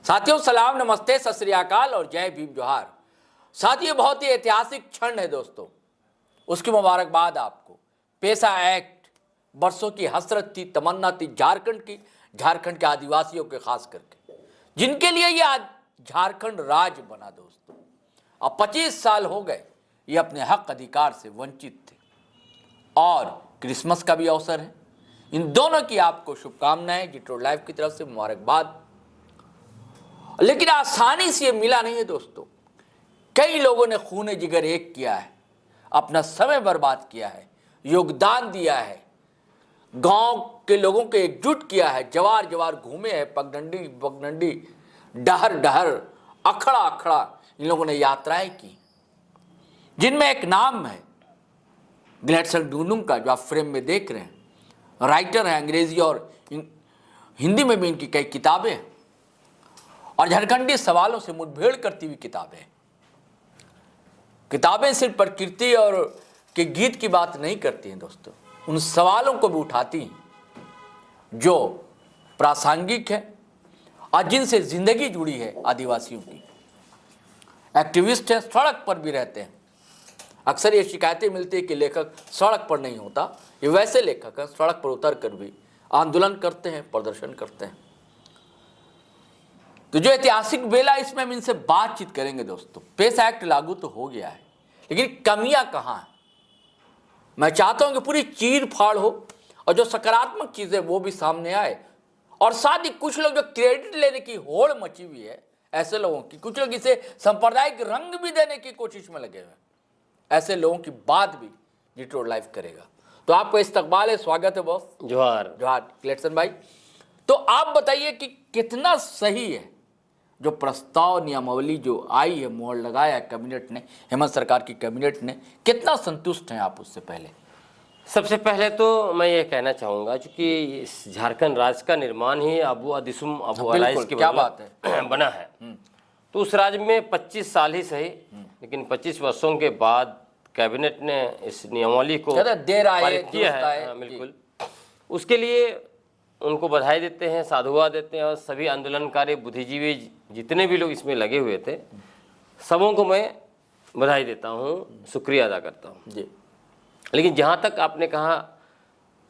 साथियों सलाम, नमस्ते, सत श्री अकाल और जय भीम जोहार। साथियों बहुत ही ऐतिहासिक क्षण है दोस्तों, उसकी मुबारकबाद आपको। पेशा एक्ट बरसों की हसरत थी, तमन्ना थी झारखंड की, झारखंड के आदिवासियों के खास करके, जिनके लिए ये आज झारखंड राज्य बना दोस्तों। अब 25 साल हो गए ये अपने हक अधिकार से वंचित थे और क्रिसमस का भी अवसर है। इन दोनों की आपको शुभकामनाएं, जिट्रो लाइव की तरफ से मुबारकबाद। लेकिन आसानी से ये मिला नहीं है दोस्तों। कई लोगों ने खून जिगर एक किया है, अपना समय बर्बाद किया है, योगदान दिया है, गांव के लोगों को एकजुट किया है, जवार जवार घूमे हैं, पगडंडी पगडंडी, डहर डहर, अखड़ा अखड़ा इन लोगों ने यात्राएं की, जिनमें एक नाम है ग्लेडसन डूनुंग का, जो आप फ्रेम में देख रहे हैं। राइटर है, अंग्रेजी और हिंदी में भी इनकी कई किताबें हैं और झारखंडी सवालों से मुठभेड़ करती हुई किताबें सिर्फ प्रकृति और के गीत की बात नहीं करती हैं दोस्तों, उन सवालों को भी उठाती हैं जो प्रासंगिक है और जिनसे जिंदगी जुड़ी है आदिवासियों की। एक्टिविस्ट हैं, सड़क पर भी रहते हैं। अक्सर ये शिकायतें मिलती है कि लेखक सड़क पर नहीं होता, ये वैसे लेखक हैं सड़क पर उतर कर भी आंदोलन करते हैं, प्रदर्शन करते हैं। तो जो ऐतिहासिक बेला, इसमें हम इनसे बातचीत करेंगे दोस्तों। पेशा एक्ट लागू तो हो गया है, लेकिन कमियां कहां हैं? मैं चाहता हूं कि पूरी चीर फाड़ हो और जो सकारात्मक चीजें वो भी सामने आए, और साथ ही कुछ लोग जो क्रेडिट लेने की होड़ मची हुई है ऐसे लोगों की, कुछ लोग इसे सांप्रदायिक रंग भी देने की कोशिश में लगे हुए हैं, ऐसे लोगों की बात भी जिट्रो लाइव करेगा। तो आपका इस्तकबाल है, स्वागत है बॉस। जोहार जोहार ग्लेडसन भाई। तो आप बताइए कि कितना सही है जो प्रस्ताव, नियमावली जो आई है, मोहर लगाया है कैबिनेट ने, हेमंत सरकार की कैबिनेट ने, कितना संतुष्ट हैं आप उससे? पहले सबसे पहले तो मैं ये कहना चाहूँगा, चूँकि इस झारखंड राज्य का निर्माण ही अबू अदिसुम अबू अलाइस की क्या बात है बना है। तो उस राज्य में 25 साल ही सही, लेकिन 25 वर्षों के बाद कैबिनेट ने इस नियमावली को पारित किया है। बिल्कुल, उसके लिए उनको बधाई देते हैं, साधुवाद देते हैं, और सभी आंदोलनकारी बुद्धिजीवी जितने भी लोग इसमें लगे हुए थे, सबों को मैं बधाई देता हूँ, शुक्रिया अदा करता हूँ जी। लेकिन जहाँ तक आपने कहा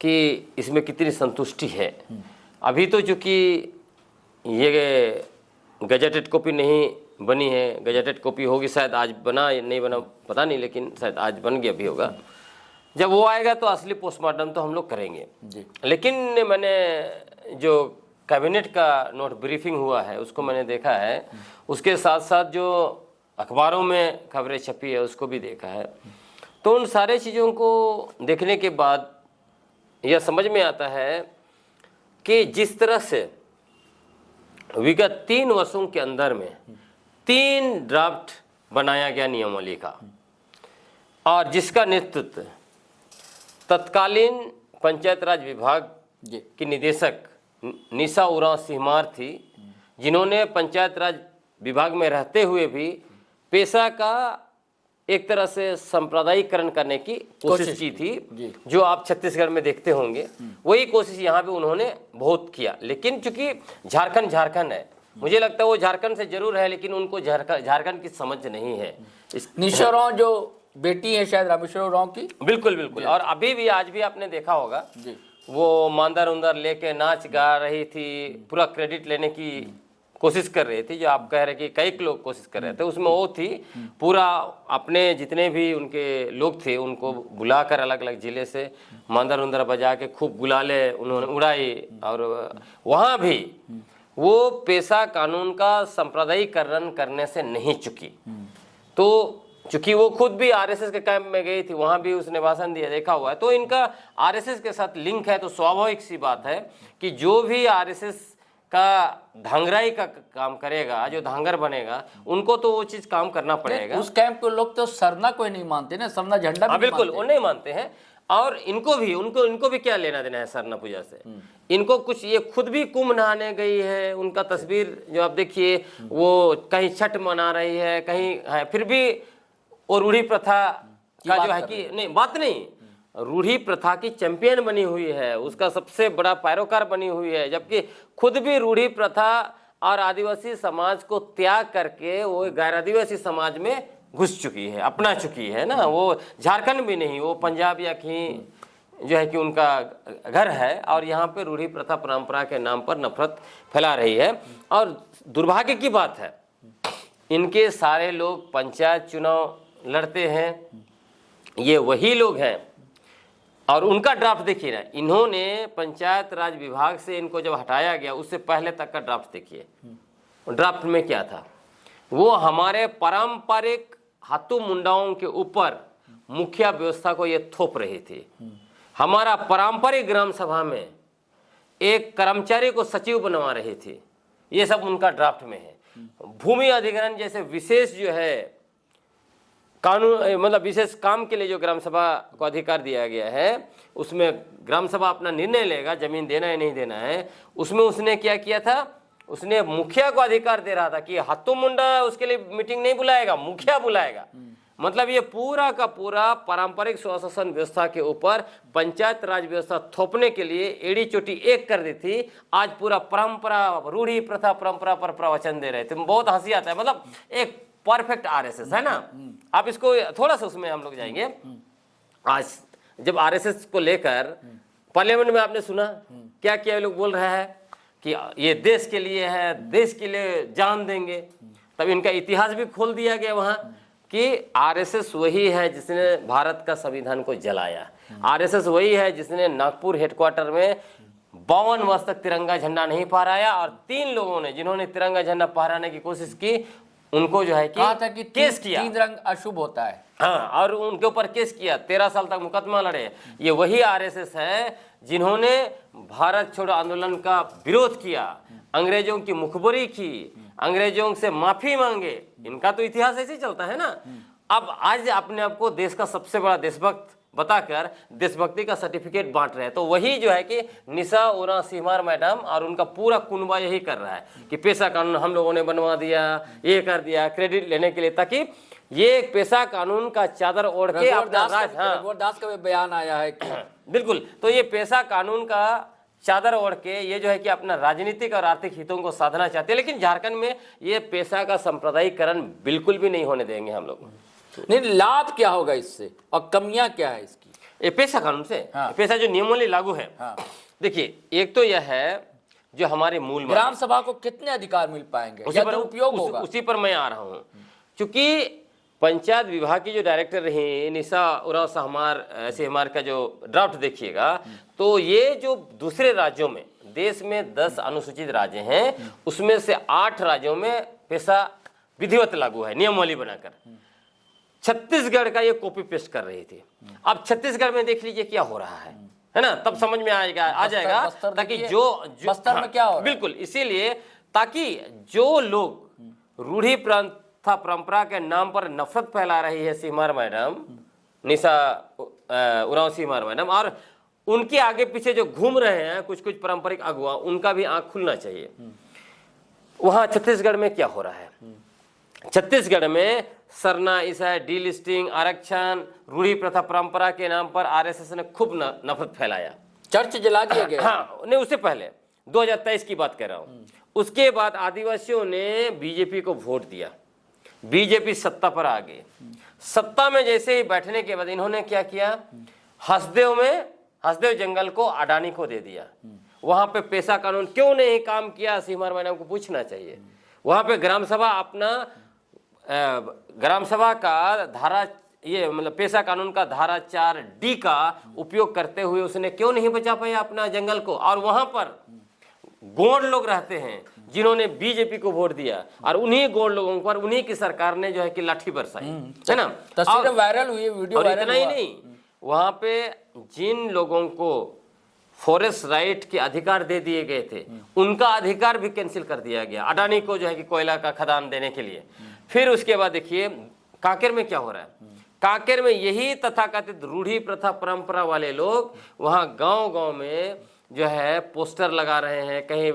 कि इसमें कितनी संतुष्टि है, अभी तो चूँकि ये गजेटेड कॉपी नहीं बनी है, गजेटेड कॉपी होगी शायद, आज बना या नहीं बना पता नहीं, लेकिन शायद आज बन गया भी होगा। जब वो आएगा तो असली पोस्टमार्टम तो हम लोग करेंगे जी। लेकिन मैंने जो कैबिनेट का नोट ब्रीफिंग हुआ है उसको मैंने देखा है, उसके साथ साथ जो अखबारों में खबरें छपी है उसको भी देखा है। तो उन सारे चीज़ों को देखने के बाद यह समझ में आता है कि जिस तरह से विगत 3 वर्षों के अंदर में 3 ड्राफ्ट बनाया गया नियमावली का, और जिसका नेतृत्व तत्कालीन पंचायत राज विभाग की निदेशक निशा उरांव सिहमार थी, जिन्होंने पंचायत राज विभाग में रहते हुए भी पेशा का एक तरह से सांप्रदायिकरण करने की कोशिश की थी, जो आप छत्तीसगढ़ में देखते होंगे। वही कोशिश यहाँ पे उन्होंने बहुत किया। लेकिन चूंकि झारखंड है, मुझे लगता है वो झारखंड से जरूर है, लेकिन उनको झारखंड की समझ नहीं है। निशा उरांव जो बेटी है शायद रामेश्वर उरांव की, बिल्कुल। और अभी भी आज भी आपने देखा होगा जी, वो मांदर उंदर लेके नाच गा रही थी, पूरा क्रेडिट लेने की कोशिश कर रही थी, जो आप कह रहे कि कई लोग कोशिश कर रहे थे, उसमें वो थी। पूरा अपने जितने भी उनके लोग थे उनको बुलाकर अलग अलग जिले से मांदर उंदर बजा के खूब गुलाले उन्होंने उड़ाई, और वहाँ भी वो पेशा कानून का सांप्रदायिकरण करने से नहीं चुकी। तो चूंकि वो खुद भी आरएसएस के कैंप में गई थी, वहाँ भी उसने भाषण दिया, देखा हुआ है, तो इनका आरएसएस के साथ लिंक है। तो स्वाभाविक सी बात है कि जो भी आरएसएस का धांगराई का काम करेगा, जो धांगर बनेगा, उनको तो वो चीज काम करना पड़ेगा। उस कैंप के लोग तो सरना कोई नहीं मानते ना, सरना झंडा भी बिल्कुल वो नहीं मानते हैं। और इनको भी क्या लेना देना है सरना पूजा से? इनको कुछ, ये खुद भी कुंभ नहाने गई है, उनका तस्वीर जो आप देखिए, वो कहीं छठ मना रही है, कहीं है, फिर भी और रूढ़ी प्रथा का जो है कि नहीं, बात नहीं, रूढ़ी प्रथा की चैंपियन बनी हुई है, उसका सबसे बड़ा पैरोकार बनी हुई है, जबकि खुद भी रूढ़ी प्रथा और आदिवासी समाज को त्याग करके वो गैर आदिवासी समाज में घुस चुकी है, अपना चुकी है ना। वो झारखंड भी नहीं, वो पंजाब या कहीं जो है कि उनका घर है, और यहाँ पे रूढ़ी प्रथा परंपरा के नाम पर नफरत फैला रही है। और दुर्भाग्य की बात है, इनके सारे लोग पंचायत चुनाव लड़ते हैं, ये वही लोग हैं। और उनका ड्राफ्ट देखिए ना, इन्होंने पंचायत राज विभाग से इनको जब हटाया गया उससे पहले तक का ड्राफ्ट देखिए। ड्राफ्ट में क्या था, वो हमारे पारंपरिक हाथों मुंडाओं के ऊपर मुखिया व्यवस्था को ये थोप रही थी। हमारा पारंपरिक ग्राम सभा में एक कर्मचारी को सचिव बनवा रही थी। ये सब उनका ड्राफ्ट में है। भूमि अधिग्रहण जैसे विशेष जो है कानून, मतलब विशेष काम के लिए जो ग्राम सभा को अधिकार दिया गया है, उसमें ग्राम सभा अपना निर्णय लेगा जमीन देना है नहीं देना है। उसमें उसने क्या किया था, उसने मुखिया को अधिकार दे रहा था कि हाथों मुंडा उसके लिए मीटिंग नहीं बुलाएगा, मुखिया बुलाएगा। मतलब ये पूरा का पूरा पारंपरिक स्वशासन व्यवस्था के ऊपर पंचायत राज व्यवस्था थोपने के लिए एड़ी चोटी एक कर दी थी। आज पूरा परंपरा, रूढ़ी प्रथा परंपरा पर प्रवचन दे रहे थे। बहुत हंसी आता है, मतलब एक परफेक्ट आरएसएस है ना। आप इसको थोड़ा सा उसमें हम लोग जाएंगे। आज जब आरएसएस को लेकर पार्लियामेंट में आपने सुना क्या क्या लोग बोल रहे हैं कि ये देश के लिए है, देश के लिए जान देंगे। तब इनका इतिहास भी खोल दिया गया वहां कि आरएसएस वही है जिसने भारत का संविधान को जलाया। आरएसएस वही है जिसने नागपुर हेडक्वार्टर में 52 वर्ष तक तिरंगा झंडा नहीं फहराया, और 3 लोगों ने जिन्होंने तिरंगा झंडा फहराने की कोशिश की उनको जो है कि कहा था कि केस किया, 3 रंग अशुभ होता है। हाँ, और उनके ऊपर केस किया, 13 साल तक मुकदमा लड़े। ये वही आरएसएस है जिन्होंने भारत छोड़ो आंदोलन का विरोध किया, अंग्रेजों की मुखबरी की, अंग्रेजों से माफी मांगे। इनका तो इतिहास ऐसे ही चलता है ना। अब आज अपने आप को देश का सबसे बड़ा देशभक्त बताकर देशभक्ति का सर्टिफिकेट बांट रहे हैं। तो वही जो है कि निशा उरांव सिमार मैडम और उनका पूरा कुनबा यही कर रहा है कि पेशा कानून हम लोगों ने बनवा दिया, ये कर दिया, क्रेडिट लेने के लिए, ताकि ये एक पेशा कानून का चादर ओढ़ के अपना राज। रघुवर दास का भी बयान आया है कि बिल्कुल, तो ये पेशा कानून का चादर ओढ़ के ये जो है कि अपना राजनीतिक और आर्थिक हितों को साधना चाहते हैं। लेकिन झारखंड में ये पेशा का सांप्रदायिकरण बिल्कुल भी नहीं होने देंगे हम लोग। नहीं, लाभ क्या होगा इससे और कमियां क्या है इसकी? ये पेशा कानून से, हाँ। पेशा जो नियमावली लागू है, हाँ। देखिए, एक तो यह है जो हमारे मूल ग्राम सभा को कितने अधिकार मिल पाएंगे, उसी पर उपयोग होगा, उसी पर मैं आ रहा हूँ। क्योंकि पंचायत विभाग की जो डायरेक्टर रही निशा उरांव सिमार का जो ड्राफ्ट देखिएगा, तो ये जो दूसरे राज्यों में, देश में 10 अनुसूचित राज्य हैं, उसमें से 8 राज्यों में पेशा विधिवत लागू है नियमावली बनाकर। छत्तीसगढ़ का ये कॉपी पेस्ट कर रही थी। अब छत्तीसगढ़ में देख लीजिए क्या हो रहा है ना, तब समझ में आ जाएगा ताकि जो बस्तर में क्या हो रहा है। बिल्कुल, इसीलिए ताकि जो लोग रूढ़ी प्रथा परंपरा के नाम पर नफरत फैला रही है सिमार मैडम, निशा उरांव सिमार मैडम, और उनके आगे पीछे जो घूम रहे हैं कुछ कुछ पारंपरिक अगुआ, उनका भी आंख खुलना चाहिए। वहां छत्तीसगढ़ में क्या हो रहा है? छत्तीसगढ़ में सरना, ईसाई, डीलिस्टिंग, आरक्षण, रूढ़ी प्रथा परंपरा के नाम पर आरएसएस ने खूब नफरत फैलाया। चर्च जला दिए गए। हाँ, नहीं, उससे पहले 2023 की बात कर रहा हूं। उसके बाद आदिवासियों ने बीजेपी को वोट दिया, बीजेपी सत्ता पर आ गई। सत्ता में जैसे ही बैठने के बाद इन्होंने क्या किया, हसदेव जंगल को अडानी को दे दिया। वहां पे पेशा कानून क्यों नहीं काम किया, सिमार मैडम को पूछना चाहिए। वहां पे ग्राम सभा का धारा, ये मतलब पेशा कानून का धारा 4D का उपयोग करते हुए उसने क्यों नहीं बचा पाया अपना जंगल को। और वहां पर गौड़ लोग रहते हैं जिन्होंने बीजेपी को वोट दिया, और उन्हीं गौड़ लोगों पर उन्हीं की सरकार ने जो है कि लाठी बरसाई, है ना। तस्वीरें वायरल हुई, वीडियो वायरल इतना ही नहीं, वहां पे जिन लोगों को फॉरेस्ट राइट के अधिकार दे दिए गए थे, उनका अधिकार भी कैंसिल कर दिया गया अडानी को जो है कि कोयला का खदान देने के लिए। फिर उसके बाद देखिए कांकेर में क्या हो रहा है। कांकेर में यही तथाकथित रूढ़ी प्रथा परंपरा वाले लोग वहां गांव-गांव में जो है पोस्टर लगा रहे हैं, कहीं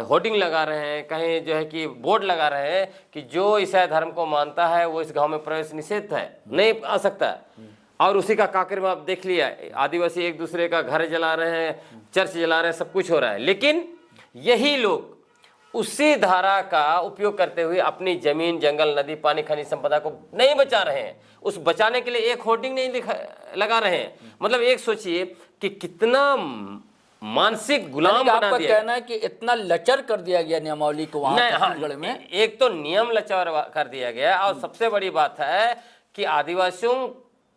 होर्डिंग लगा रहे हैं, कहीं जो है कि बोर्ड लगा रहे हैं कि जो ईसाई धर्म को मानता है वो इस गांव में प्रवेश निषेध है, नहीं आ सकता। और उसी का कांकेर में आप देख लिया, आदिवासी एक दूसरे का घर जला रहे हैं, चर्च जला रहे हैं, सब कुछ हो रहा है। लेकिन यही लोग उसी धारा का उपयोग करते हुए अपनी जमीन, जंगल, नदी, पानी, खनिज संपदा को नहीं बचा रहे हैं। उस बचाने के लिए एक होर्डिंग नहीं लगा रहे हैं। मतलब एक सोचिए कि कितना मानसिक गुलाम बना आपका दिया। कहना है कि इतना लचर कर दिया गया नियमावली को वहां छत्तीसगढ़ में। एक तो नियम लचर कर दिया गया, और सबसे बड़ी बात है कि आदिवासियों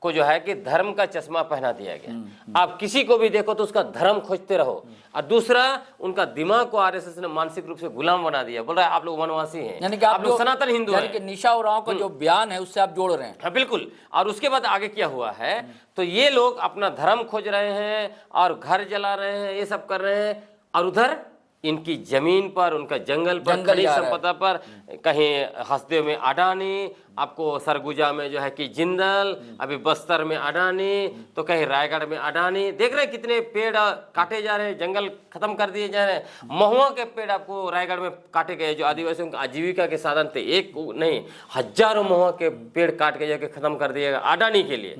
को जो है कि धर्म का चश्मा पहना दिया गया। आप किसी को भी देखो तो उसका धर्म खोजते रहो, और दूसरा उनका दिमाग को आरएसएस ने मानसिक रूप से गुलाम बना दिया। बोल रहा है आप लोग वनवासी हैं, यानी कि आप लोग सनातन हिंदू हैं। यानी कि निशा उरांव का जो बयान है उससे आप जोड़ रहे हैं। हाँ बिल्कुल। और उसके बाद आगे क्या हुआ है, तो ये लोग अपना धर्म खोज रहे हैं और घर जला रहे हैं, ये सब कर रहे हैं, और उधर इनकी जमीन पर, उनका जंगल पर, खनिज संपदा पर, कहीं हसदेव में अडानी, आपको सरगुजा में जो है कि जिंदल, अभी बस्तर में अडानी, तो कहीं रायगढ़ में अडानी। देख रहे हैं कितने पेड़ काटे जा रहे हैं, जंगल खत्म कर दिए जा रहे हैं। महुआ के पेड़ आपको रायगढ़ में काटे गए, जो आदिवासियों का आजीविका के साधन थे। एक नहीं, हजारों महुआ के पेड़ काट के जाके खत्म कर दिएगा अडानी के लिए।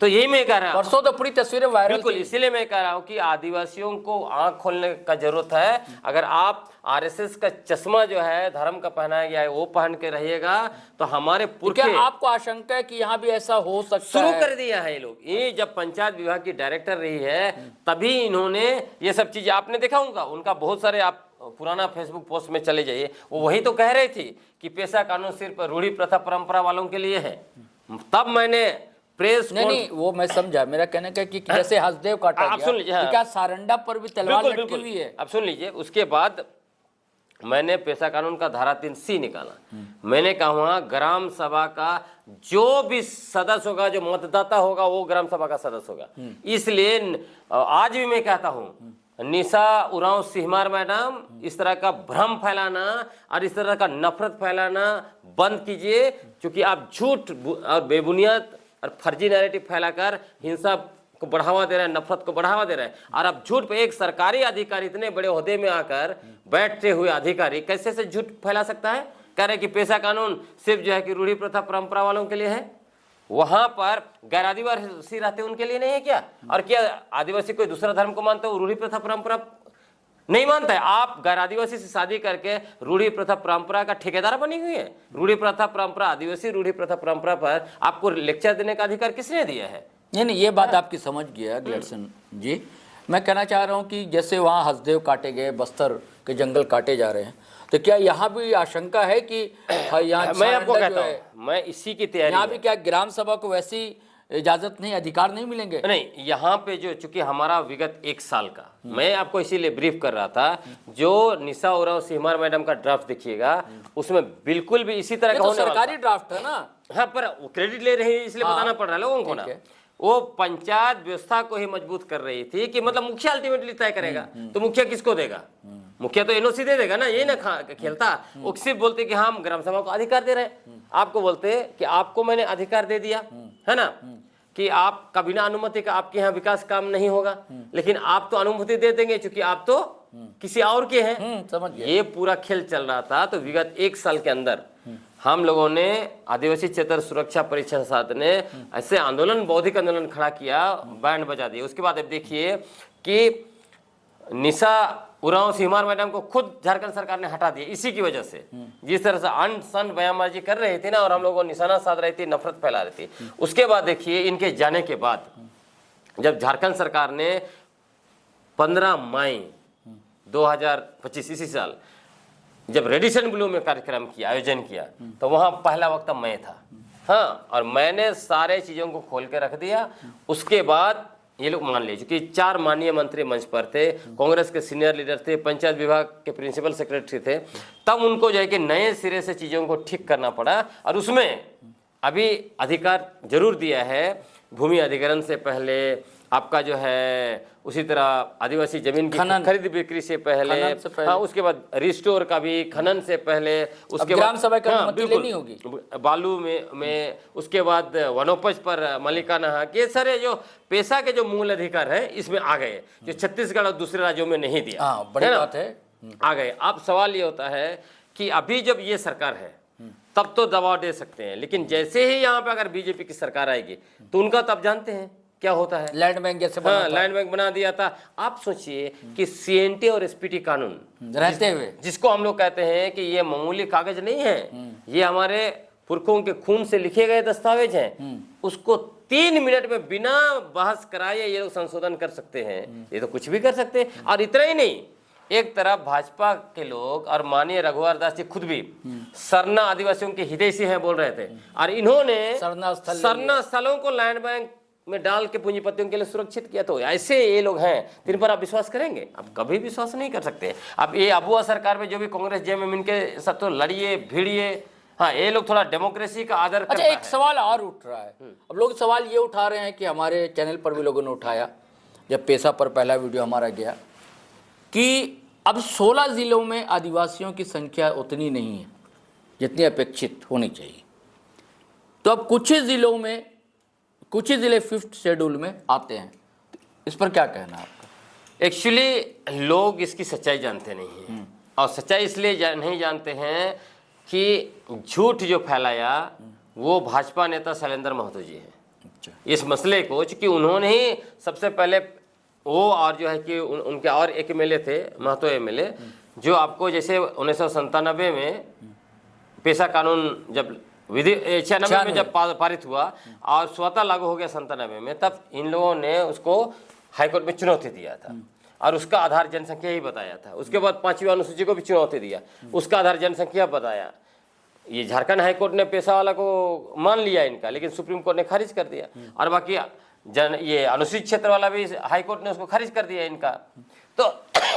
तो यही मैं कह रहा हूँ, परसों तो पूरी तस्वीरें वायरल। बिल्कुल, इसीलिए मैं कह रहा हूँ कि आदिवासियों को आंख खोलने का जरूरत है। अगर आप आरएसएस का चश्मा जो है धर्म का पहनाया गया है वो पहन के रहिएगा तो हमारे पुरखे। क्या आपको आशंका है कि यहाँ भी ऐसा हो सकता शुरू है? कर दिया है ये लोग। ये जब पंचायत विभाग की डायरेक्टर रही है तभी इन्होंने ये सब चीजें, आपने देखा होगा उनका बहुत सारे, आप पुराना फेसबुक पोस्ट में चले जाइए, वो वही तो कह रहे थे कि पेशा कानून सिर्फ रूढ़ी प्रथा परंपरा वालों के लिए है। तब मैंने प्रेस नहीं, वो मैं समझा। मेरा कहने का कि जैसे हसदेव काटा आप सुन लीजिए, क्या सारंडा पर भी तलवार लटकी हुई है? आप सुन लीजिए। उसके बाद मैंने पेशा कानून का धारा 3C निकाला। मैंने कहा वहां ग्राम सभा का जो भी सदस्य होगा, जो मतदाता होगा, वो ग्राम सभा का सदस्य होगा। इसलिए आज भी मैं कहता हूं, निशा उरांव सिहमार मैडम, इस तरह का भ्रम फैलाना और इस तरह का नफरत फैलाना बंद कीजिए, क्योंकि आप झूठ और बेबुनियाद और फर्जी नैरेटिव फैलाकर हिंसा को बढ़ावा दे रहे हैं, नफरत को बढ़ावा दे रहे हैं। और अब झूठ पे एक सरकारी अधिकारी, इतने बड़े ओहदे में आकर बैठते हुए अधिकारी कैसे से झूठ फैला सकता है? कह रहे कि पेशा कानून सिर्फ जो है कि रूढ़ी प्रथा परंपरा वालों के लिए है। वहां पर गैर आदिवासी रहते उनके लिए नहीं है क्या? और क्या आदिवासी कोई दूसरा धर्म को मानते हो, रूढ़ी प्रथा परंपरा नहीं मानता है? आप गैर आदिवासी से शादी करके रूढ़ी प्रथा परंपरा का ठेकेदार बनी हुई है। रूढ़ी प्रथा परंपरा, आदिवासी रूढ़ी प्रथा परंपरा पर आपको लेक्चर देने का अधिकार किसने दिया है? नहीं, ये बात आपकी समझ गया ग्लेडसन जी। मैं कहना चाह रहा हूँ कि जैसे वहाँ हसदेव काटे गए, बस्तर के जंगल काटे जा रहे हैं, तो क्या यहाँ भी आशंका है कि यहाँ मैं आपको कहता हूँ, मैं इसी की तैयारी, यहाँ भी क्या ग्राम सभा को वैसी इजाजत नहीं, अधिकार नहीं मिलेंगे? नहीं, यहाँ पे जो चूंकि हमारा विगत 1 साल का, मैं आपको इसीलिए ब्रीफ कर रहा था, जो निशा उरांव सिहमार मैडम का ड्राफ्ट देखिएगा, उसमें बिल्कुल भी इसी तरह का तो सरकारी ड्राफ्ट है ना। हाँ, पर क्रेडिट ले रही है इसलिए बताना पड़ रहा है लोगों को ना। वो पंचायत व्यवस्था को ही मजबूत कर रही थी कि मतलब मुखिया अल्टीमेटली तय करेगा, तो मुखिया किसको देगा? मुखिया तो एनओसी दे देगा ना, यही ना खेलता। वो सिर्फ बोलते कि हम ग्राम सभा को अधिकार दे रहे हैं। आपको बोलते कि आपको मैंने अधिकार दे दिया है ना, कि आपका बिना अनुमति का आपके यहाँ विकास काम नहीं होगा, लेकिन आप तो अनुमति दे देंगे क्योंकि आप तो किसी और के हैं। समझ गया। ये पूरा खेल चल रहा था। तो विगत 1 साल के अंदर हम लोगों ने आदिवासी क्षेत्र सुरक्षा परिषद साथ ने ऐसे आंदोलन, बौद्धिक आंदोलन खड़ा किया, बैंड बजा दिया। उसके बाद अब देखिए कि निशा उरांव सिहमार मैडम को खुद झारखंड सरकार ने हटा दिया इसी की वजह से। जिस तरह से अनशन बयानबाजी कर रही थी ना, और हम लोगों को निशाना साध रही थी, नफरत फैला रही थी। उसके बाद देखिए इनके जाने के बाद जब झारखंड सरकार ने 15 मई 2025 इसी साल जब रेडिसन ब्लू में कार्यक्रम किया, आयोजन किया, तो वहां पहला वक्ता मैं था। हाँ, और मैंने सारे चीजों को खोल के रख दिया। उसके बाद ये लोग मान लीजिए कि 4 माननीय मंत्री मंच पर थे, कांग्रेस के सीनियर लीडर थे, पंचायत विभाग के प्रिंसिपल सेक्रेटरी थे। तब उनको जो है कि नए सिरे से चीज़ों को ठीक करना पड़ा। और उसमें अभी अधिकार जरूर दिया है, भूमि अधिग्रहण से पहले, आपका जो है उसी तरह आदिवासी जमीन की खरीद बिक्री से पहले, हाँ, उसके बाद रिस्टोर का भी, खनन से पहले, उसके ग्राम सभा की अनुमति लेनी होगी, बालू में उसके बाद वनोपज पर मालिकाना हक, ये सारे जो पेशा के जो मूल अधिकार है इसमें आ गए, जो छत्तीसगढ़ और दूसरे राज्यों में नहीं दिया। बड़ी बात है, आ गए। अब सवाल ये होता है कि अभी जब ये सरकार है तब तो दबाव दे सकते हैं, लेकिन जैसे ही यहाँ पे अगर बीजेपी की सरकार आएगी तो उनका तो आप जानते हैं क्या होता है, लैंड बैंक जैसे बना था। लैंड बैंक बना दिया था। आप सोचिए कि सीएनटी और एसपीटी कानून रहते हुए, जिसको हम लोग कहते हैं कि ये मामूली कागज नहीं है, ये हमारे पुरखों के खून से लिखे गए दस्तावेज हैं, उसको 3 मिनट में बिना बहस कराए ये लोग संशोधन कर सकते हैं। ये तो कुछ भी कर सकते हैं। और इतना ही नहीं, एक तरफ भाजपा के लोग और माननीय रघुवर दास जी खुद भी सरना आदिवासियों के हितैषी हैं बोल रहे थे, और इन्होंने सरना स्थलों को लैंड बैंक में डाल के पूंजीपतियों के लिए सुरक्षित किया। तो ऐसे ये लोग हैं, जिन पर आप विश्वास करेंगे? आप कभी विश्वास नहीं कर सकते। अब ये अबुआ सरकार में जो भी कांग्रेस जेएमएम इनके सब तो लड़िए भिड़िए, हाँ ये लोग थोड़ा डेमोक्रेसी का आदर करता है। एक सवाल और उठ रहा है, अब लोग सवाल ये उठा रहे हैं कि हमारे चैनल पर भी लोगों ने उठाया, जब पेशा पर पहला वीडियो हमारा गया, कि अब 16 जिलों में आदिवासियों की संख्या उतनी नहीं है जितनी अपेक्षित होनी चाहिए। तो अब कुछ ही जिलों में, कुछ ही जिले 5th शेड्यूल में आते हैं। इस पर क्या कहना है आपका? एक्चुअली लोग इसकी सच्चाई जानते नहीं हैं, और सच्चाई इसलिए नहीं जानते हैं कि झूठ जो फैलाया वो भाजपा नेता शैलेंद्र महतो जी हैं। अच्छा। इस मसले को, चूंकि उन्होंने ही सबसे पहले वो, और जो है कि उनके और एक एमएलए थे, महतो एमएलए, जो आपको जैसे 1997 में पेशा कानून जब विधि 96 में जब पारित हुआ और स्वतः लागू हो गया 97 में, तब इन लोगों ने उसको हाईकोर्ट में चुनौती दिया था, और उसका आधार जनसंख्या ही बताया था। उसके बाद 5वीं अनुसूची को भी चुनौती दिया, उसका आधार जनसंख्या बताया। ये झारखंड हाईकोर्ट ने पेशा वाला को मान लिया इनका, लेकिन सुप्रीम कोर्ट ने खारिज कर दिया। और बाकी ये अनुसूचित क्षेत्र वाला भी हाईकोर्ट ने उसको खारिज कर दिया इनका। तो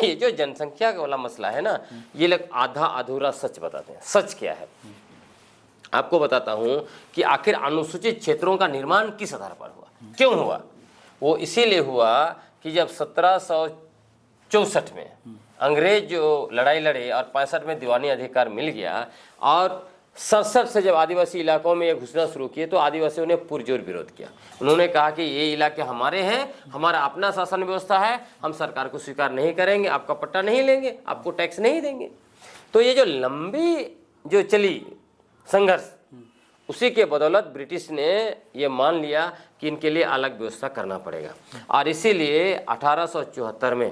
ये जो जनसंख्या वाला मसला है ना, ये लोग आधा अधूरा सच बताते हैं। सच क्या है आपको बताता हूं कि आखिर अनुसूचित क्षेत्रों का निर्माण किस आधार पर हुआ, क्यों हुआ। वो इसीलिए हुआ कि जब 1764 में अंग्रेज जो लड़ाई लड़े और 65 में दीवानी अधिकार मिल गया, और 67 से जब आदिवासी इलाकों में ये घुसना शुरू किए, तो आदिवासियों ने पुरजोर विरोध किया। उन्होंने कहा कि ये इलाके हमारे हैं, हमारा अपना शासन व्यवस्था है, हम सरकार को स्वीकार नहीं करेंगे, आपका पट्टा नहीं लेंगे, आपको टैक्स नहीं देंगे। तो ये जो लंबी जो चली संघर्ष, उसी के बदौलत ब्रिटिश ने ये मान लिया कि इनके लिए अलग व्यवस्था करना पड़ेगा। और इसीलिए 1874 में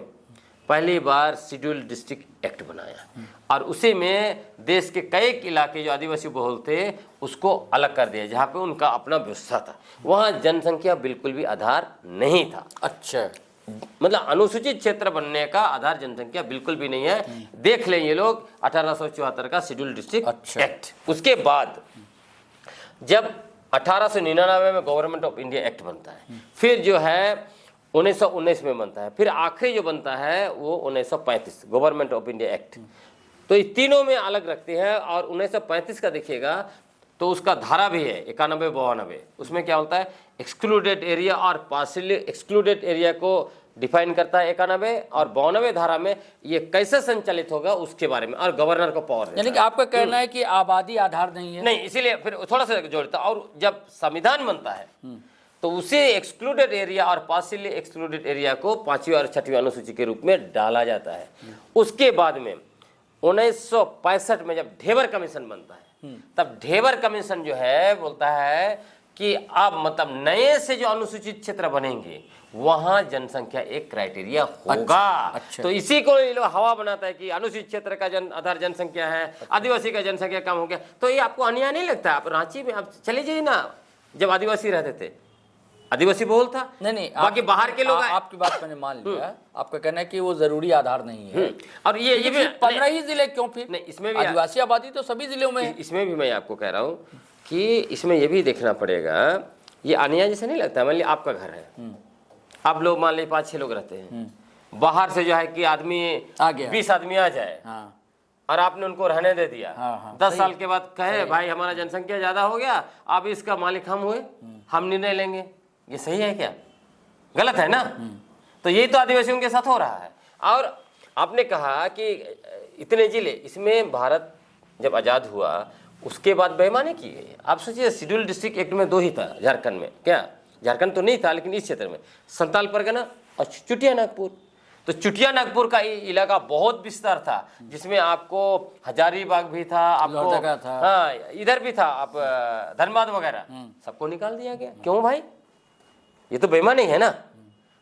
पहली बार शेड्यूल डिस्ट्रिक्ट एक्ट बनाया, और उसी में देश के कई इलाके जो आदिवासी बहुल थे उसको अलग कर दिया, जहाँ पे उनका अपना व्यवस्था था। वहाँ जनसंख्या बिल्कुल भी आधार नहीं था। अच्छा, मतलब अनुसूचित क्षेत्र बनने का आधार जनसंख्या बिल्कुल भी नहीं है। देख लें ये लोग 1874 का शेड्यूल डिस्ट्रिक्ट एक्ट। उसके बाद जब 1899 में गवर्नमेंट ऑफ इंडिया एक्ट बनता है, फिर जो है 1919 में बनता है, फिर आखिरी जो बनता है वो 1935 गवर्नमेंट ऑफ इंडिया एक्ट। तो ये तीनों में अलग रखते हैं। और 1935 का देखिएगा तो उसका धारा भी है 91, 92। उसमें क्या होता है, एक्सक्लूडेड एरिया और पार्शियली एक्सक्लूडेड एरिया को डिफाइन करता है 91, और 92 धारा में ये कैसे संचालित होगा उसके बारे में, और गवर्नर को पावर। यानी कि आपका कहना है कि आबादी आधार नहीं है? नहीं, इसीलिए फिर थोड़ा सा जोड़ता। और जब संविधान बनता है तो उसी एक्सक्लूडेड एरिया और पार्शियली एक्सक्लूडेड एरिया को 5वीं और 6वीं अनुसूची के रूप में डाला जाता है। उसके बाद में 1965 में जब ढेबर कमीशन बनता है, तब ढेबर कमीशन जो है बोलता है कि अब मतलब नए से जो अनुसूचित क्षेत्र बनेंगे वहां जनसंख्या एक क्राइटेरिया होगा। अच्छा। तो इसी को ये लोग हवा बनाता है कि अनुसूचित क्षेत्र का आधार जनसंख्या है, आदिवासी का जनसंख्या कम हो गया। तो ये आपको अन्याय नहीं लगता? आप रांची में आप चले जाइए ना, जब आदिवासी रहते थे, आदिवासी बहुल था। नहीं, बाकी बाहर के लोग आपकी बात मैंने मान लिया। आपका कहना है कि वो जरूरी आधार नहीं है। और ये भी 15 ही जिले क्यों? फिर नहीं, इसमें भी आदिवासी आबादी तो सभी जिलों में है। इसमें भी मैं आपको कह रहा हूँ कि इसमें ये भी देखना पड़ेगा। ये अन्याय जैसे नहीं लगता। मान लिया आपका घर है, आप लोग मान लीजिए 5-6 लोग रहते हैं, बाहर से जो है कि आदमी आ गया, 20 आदमी आ जाए, और आपने उनको रहने दे दिया। 10 साल के बाद कहे भाई हमारा जनसंख्या ज्यादा हो गया, अब इसका मालिक हम हुए, हम निर्णय लेंगे। ये सही है क्या? गलत है ना? तो यही तो आदिवासियों के साथ हो रहा है। और आपने कहा कि इतने जिले, इसमें भारत जब आजाद हुआ उसके बाद बेईमानी की गई। आप सोचिए, शेड्यूल डिस्ट्रिक्ट एक्ट में 2 ही था झारखंड में। क्या झारखंड तो नहीं था, लेकिन इस क्षेत्र में संताल परगना और चुटिया नागपुर। तो चुटिया नागपुर का इलाका बहुत विस्तार था, जिसमें आपको हजारीबाग भी था, आपको था। हाँ, इधर भी था, आप धनबाद वगैरह, सबको निकाल दिया गया। क्यों भाई? ये तो बेईमानी है ना।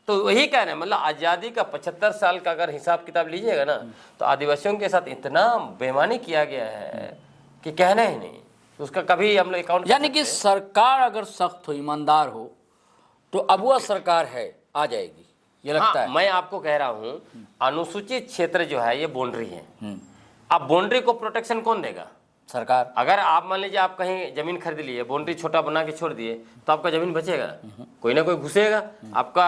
तो वही कह रहे हैं, मतलब आज़ादी का 75 साल का अगर हिसाब किताब लीजिएगा ना, तो आदिवासियों के साथ इतना बेईमानी किया गया है कि कहना ही नहीं। तो उसका कभी हम लोग अकाउंट, यानी कि सरकार अगर सख्त हो, ईमानदार हो, तो अब वह सरकार है आ जाएगी, ये लगता है। मैं आपको कह रहा हूँ, अनुसूचित क्षेत्र जो है ये बाउंड्री है। अब बाउंड्री को प्रोटेक्शन कौन देगा? सरकार। अगर आप मान लीजिए आप कहीं जमीन खरीद लिए, बाउंड्री छोटा बना के छोड़ दिए, तो आपका जमीन बचेगा? कोई ना कोई घुसेगा, आपका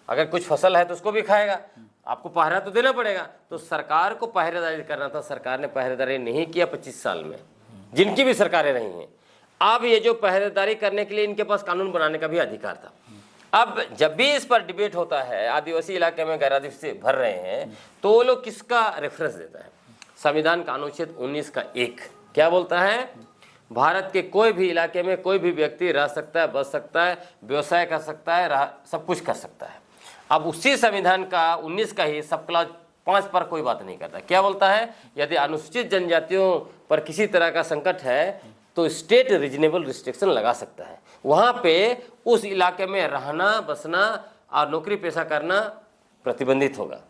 अगर कुछ फसल है तो उसको भी खाएगा, आपको पहरा तो देना पड़ेगा। तो सरकार को पहरेदारी करना था, सरकार ने पहरेदारी नहीं किया 25 साल में, जिनकी भी सरकारें रही हैं। अब ये जो पहरेदारी करने के लिए इनके पास कानून बनाने का भी अधिकार था। अब जब भी इस पर डिबेट होता है, आदिवासी इलाके में गैर आदिवासी भर रहे हैं, तो वो लोग किसका रेफरेंस देता है? संविधान का अनुच्छेद 19 का 1 क्या बोलता है? भारत के कोई भी इलाके में कोई भी व्यक्ति रह सकता है, बस सकता है, व्यवसाय कर सकता है, सब कुछ कर सकता है। अब उसी संविधान का 19 का ही सब क्लॉज 5 पर कोई बात नहीं करता। क्या बोलता है? यदि अनुसूचित जनजातियों पर किसी तरह का संकट है तो स्टेट रीजनेबल रिस्ट्रिक्शन लगा सकता है। वहाँ पे उस इलाके में रहना, बसना और नौकरी पेशा करना प्रतिबंधित होगा।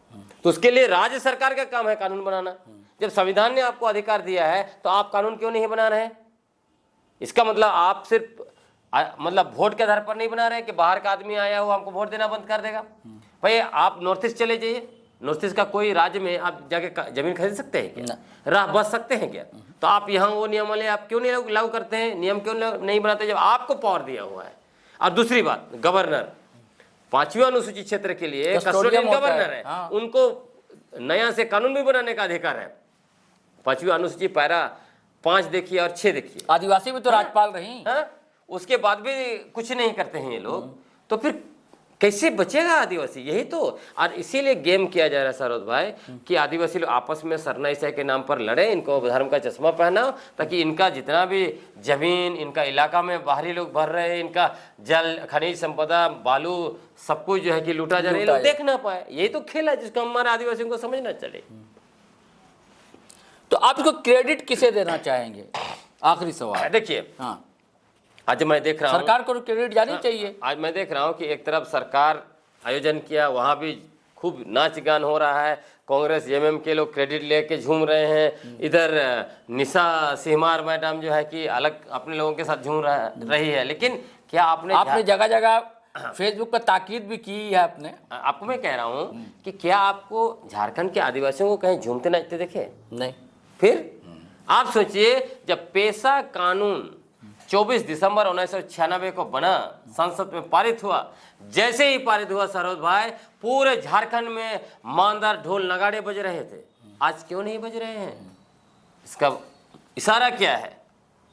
तो उसके लिए राज्य सरकार का काम है कानून बनाना। जब संविधान ने आपको अधिकार दिया है तो आप कानून क्यों नहीं बना रहे? इसका मतलब आप सिर्फ मतलब वोट के आधार पर नहीं बना रहे कि बाहर का आदमी आया हो हमको वोट देना बंद कर देगा। भाई आप नॉर्थ ईस्ट चले जाइए, नॉर्थ ईस्ट का कोई राज्य में आप जाके जमीन खरीद सकते हैं क्या? राह बच सकते हैं क्या? तो आप यहाँ वो नियम वाले आप क्यों नहीं लागू करते हैं? नियम क्यों नहीं बनाते जब आपको पावर दिया हुआ है? और दूसरी बात, गवर्नर 5वीं अनुसूचित क्षेत्र के लिए कस्टोडियन गवर्नर है। हाँ। उनको नया से कानून भी बनाने का अधिकार है। 5वीं अनुसूची पैरा 5 देखिए और 6 देखिए। आदिवासी भी तो राज्यपाल रही। हाँ? उसके बाद भी कुछ नहीं करते हैं ये लोग, तो फिर कैसे बचेगा आदिवासी? यही तो, और इसीलिए गेम किया जा रहा है सरोज भाई कि आदिवासी लोग आपस में सरना ईसाई के नाम पर लड़े, इनको धर्म का चश्मा पहनाओ, ताकि इनका जितना भी जमीन, इनका इलाका में बाहरी लोग भर रहे हैं, इनका जल, खनिज संपदा, बालू, सब कुछ जो है कि लूटा जा रहा है, लोग देख ना पाए। यही तो खेल है जिसको हमारे आदिवासियों को समझना चले। तो आप इसको क्रेडिट किसे देना चाहेंगे? आखिरी सवाल। देखिए, हाँ, आज मैं देख रहा हूँ सरकार को क्रेडिट जानी चाहिए। आज मैं देख रहा हूँ कि एक तरफ सरकार आयोजन किया, वहाँ भी खूब नाच गान हो रहा है, कांग्रेस एमएम के लोग क्रेडिट लेके झूम रहे हैं। इधर निशा सिहमार मैडम जो है कि अलग अपने लोगों के साथ झूम रही है। लेकिन क्या आपने जगह जगह फेसबुक पर ताकीद भी की है आपने? आपको मैं कह रहा हूँ कि क्या आपको झारखंड के आदिवासियों को कहीं झूमते नाचते देखे? नहीं। फिर आप सोचिए, जब पेशा कानून 24 दिसंबर 1996 को बना, संसद में पारित हुआ, जैसे ही पारित हुआ सरोज भाई, पूरे झारखंड में मांदार ढोल नगाड़े बज रहे थे। आज क्यों नहीं बज रहे हैं? इसका इशारा क्या है?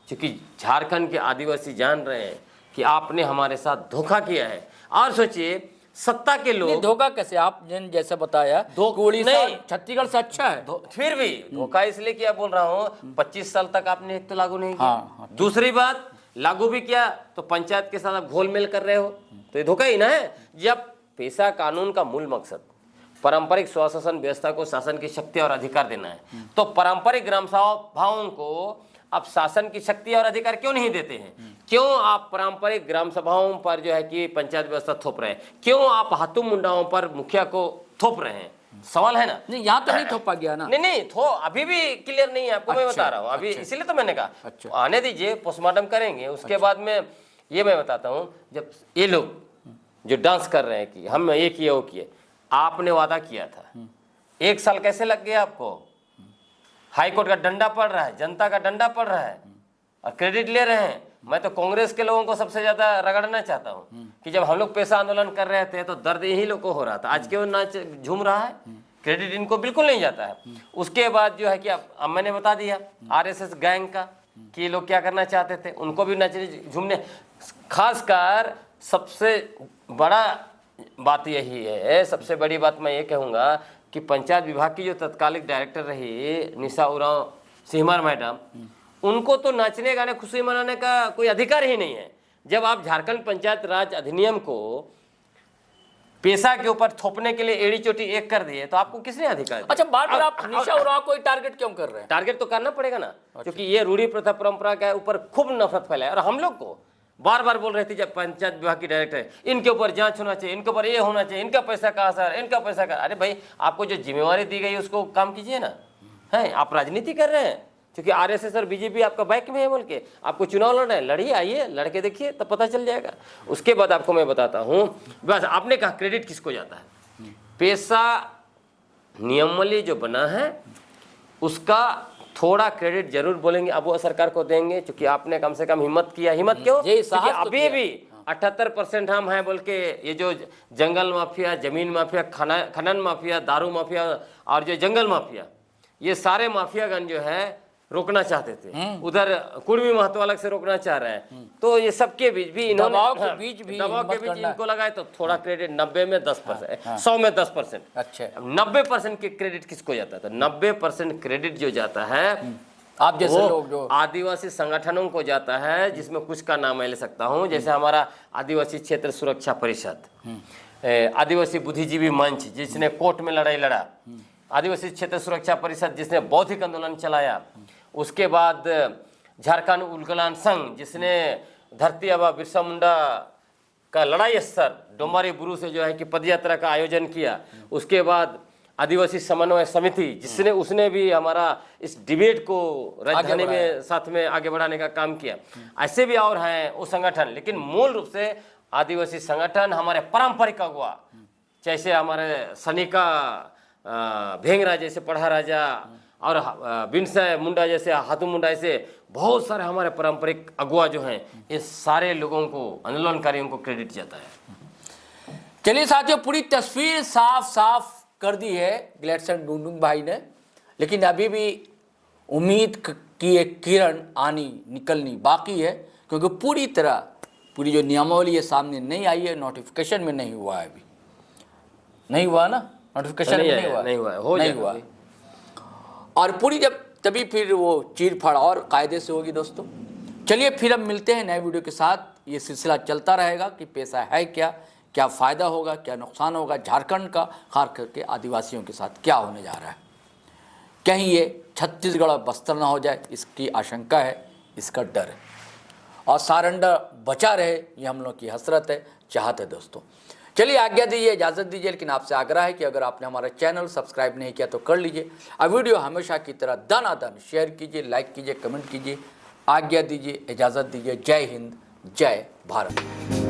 क्योंकि झारखंड के आदिवासी जान रहे हैं कि आपने हमारे साथ धोखा किया है। और सोचिए, सत्ता के लोग धोखा कैसे? आप जैसे बताया छत्तीसगढ़ से अच्छा है, फिर भी धोखा इसलिए किया बोल रहा हूँ, 25 साल तक आपने एक तो लागू नहीं किया। हाँ, दूसरी बात, लागू भी किया तो पंचायत के साथ आप घोलमेल कर रहे हो, तो ये धोखा ही ना है। जब पेशा कानून का मूल मकसद पारंपरिक स्वशासन व्यवस्था को शासन की शक्ति और अधिकार देना है, तो पारंपरिक ग्राम सभाओं को आप शासन की शक्ति और अधिकार क्यों नहीं देते हैं? क्यों आप पारंपरिक ग्राम सभाओं पर जो है कि पंचायत व्यवस्था थोप रहे हैं? क्यों आप हाथों मुंडाओं पर मुखिया को थोप रहे हैं? सवाल है ना। नहीं, यहाँ तो नहीं थोपा गया ना। नहीं अभी भी क्लियर नहीं है आपको। मैं बता रहा हूँ अभी, इसीलिए तो मैंने कहा आने दीजिए, पोस्टमार्टम करेंगे, उसके बाद में ये मैं बताता हूँ। जब ये लोग जो डांस कर रहे हैं कि हम ये किए वो किए, आपने वादा किया था, 1 साल कैसे लग गया आपको? हाई कोर्ट का डंडा पड़ रहा है, जनता का डंडा पड़ रहा है, और क्रेडिट ले रहे हैं। मैं तो कांग्रेस के लोगों को सबसे ज्यादा रगड़ना चाहता हूं कि जब हम लोग पेशा आंदोलन कर रहे थे तो दर्द यही लोग को हो रहा था। आज क्यों नाच झूम रहा है? क्रेडिट इनको बिल्कुल नहीं जाता है। उसके बाद जो है कि अब मैंने बता दिया आरएसएस गैंग का कि ये लोग क्या करना चाहते थे, उनको भी नाचने झूमने। खासकर सबसे बड़ा बात यही है, सबसे बड़ी बात मैं ये कहूँगा कि पंचायत विभाग की जो तत्कालिक डायरेक्टर रही निशा उरांव सिहमार मैडम, उनको तो नाचने गाने खुशी मनाने का कोई अधिकार ही नहीं है। जब आप झारखंड पंचायत राज अधिनियम को पेशा के ऊपर थोपने के लिए एड़ी चोटी एक कर दिए, तो आपको किसने अधिकार दिया? अच्छा, बार बार आप निशा उरांव को टारगेट क्यों कर रहे हैं? टारगेट तो करना पड़ेगा ना, क्योंकि ये रूढ़ी प्रथा परंपरा के ऊपर खूब नफरत फैलाए। और हम लोग को बार बार बोल रहे थे जब पंचायत विभाग की डायरेक्टर है, इनके ऊपर जांच होना चाहिए, इनके ऊपर ये होना चाहिए, इनका पैसा कहाँ सर, इनका पैसा कहाँ। अरे भाई आपको जो जिम्मेवारी दी गई उसको काम कीजिए ना, है आप राजनीति कर रहे हैं क्योंकि आरएसएस और बीजेपी आपका बैक में है बोल के आपको चुनाव लड़ना है, लड़िए, आइए लड़के देखिए तब पता चल जाएगा। उसके बाद आपको मैं बताता हूँ, बस आपने कहा क्रेडिट किसको जाता है, पेशा नियमावली जो बना है उसका थोड़ा क्रेडिट जरूर बोलेंगे अब वो सरकार को देंगे, क्योंकि आपने कम से कम हिम्मत किया। हिम्मत क्यों? क्योंकि अभी भी 78% हम हैं बोल के ये जो जंगल माफिया, जमीन माफिया, खनन माफिया, दारू माफिया और जो जंगल माफिया, ये सारे माफियागण जो है रोकना चाहते थे, उधर कुर्मी महतो अलग से रोकना चाह रहे हैं। तो ये सबके बीच भी इन्होंने दबाव के बीच इनको लगाए तो थोड़ा क्रेडिट 90 में 10%, 100 में 10%, अच्छा 90% के क्रेडिट किसको जाता है? तो 90% क्रेडिट जो जाता है आप जैसे लोग जो आदिवासी संगठनों को जाता है, जिसमें कुछ का नाम मैं ले सकता हूँ, जैसे हमारा आदिवासी क्षेत्र सुरक्षा परिषद, आदिवासी बुद्धिजीवी मंच जिसने कोर्ट में लड़ाई लड़ा, आदिवासी क्षेत्र सुरक्षा परिषद जिसने बौद्धिक आंदोलन चलाया, उसके बाद झारखंड उलगलान संघ जिसने धरती आबा बिरसा मुंडा का लड़ाई स्तर डोमारी बुरू से जो है कि पदयात्रा का आयोजन किया, उसके बाद आदिवासी समन्वय समिति जिसने उसने भी हमारा इस डिबेट को राजधानी में साथ में आगे बढ़ाने का काम किया। ऐसे भी और हैं वो संगठन, लेकिन मूल रूप से आदिवासी संगठन हमारे पारंपरिक अगुआ, जैसे हमारे सनिका भेंगरा जैसे पढ़ा राजा और बिनसा मुंडा जैसे हाथू मुंडा, ऐसे बहुत सारे हमारे पारंपरिक अगुआ जो हैं, इस सारे लोगों को, आंदोलनकारियों को क्रेडिट जाता है। चलिए साथियों, पूरी तस्वीर साफ कर दी है ग्लेडसन डुंडुंग भाई ने, लेकिन अभी भी उम्मीद की एक किरण निकलनी बाकी है, क्योंकि पूरी जो नियमावली है सामने नहीं आई है, नोटिफिकेशन में नहीं हुआ है, अभी नहीं हुआ ना, नोटिफिकेशन नहीं हुआ और पूरी तभी फिर वो चीर फाड़ और कायदे से होगी। दोस्तों चलिए फिर हम मिलते हैं नए वीडियो के साथ। ये सिलसिला चलता रहेगा कि पैसा है क्या फ़ायदा होगा, क्या नुकसान होगा, झारखंड का खास करके आदिवासियों के साथ क्या होने जा रहा है, कहीं ये छत्तीसगढ़ और बस्तर ना हो जाए, इसकी आशंका है, इसका डर है, और सारंडा बचा रहे ये हम लोग की हसरत है, चाहत है। दोस्तों चलिए आज्ञा दीजिए, इजाज़त दीजिए, लेकिन आपसे आग्रह है कि अगर आपने हमारा चैनल सब्सक्राइब नहीं किया तो कर लीजिए, और वीडियो हमेशा की तरह दनादन शेयर कीजिए, लाइक कीजिए, कमेंट कीजिए। आज्ञा दीजिए, इजाज़त दीजिए। जय हिंद, जय भारत।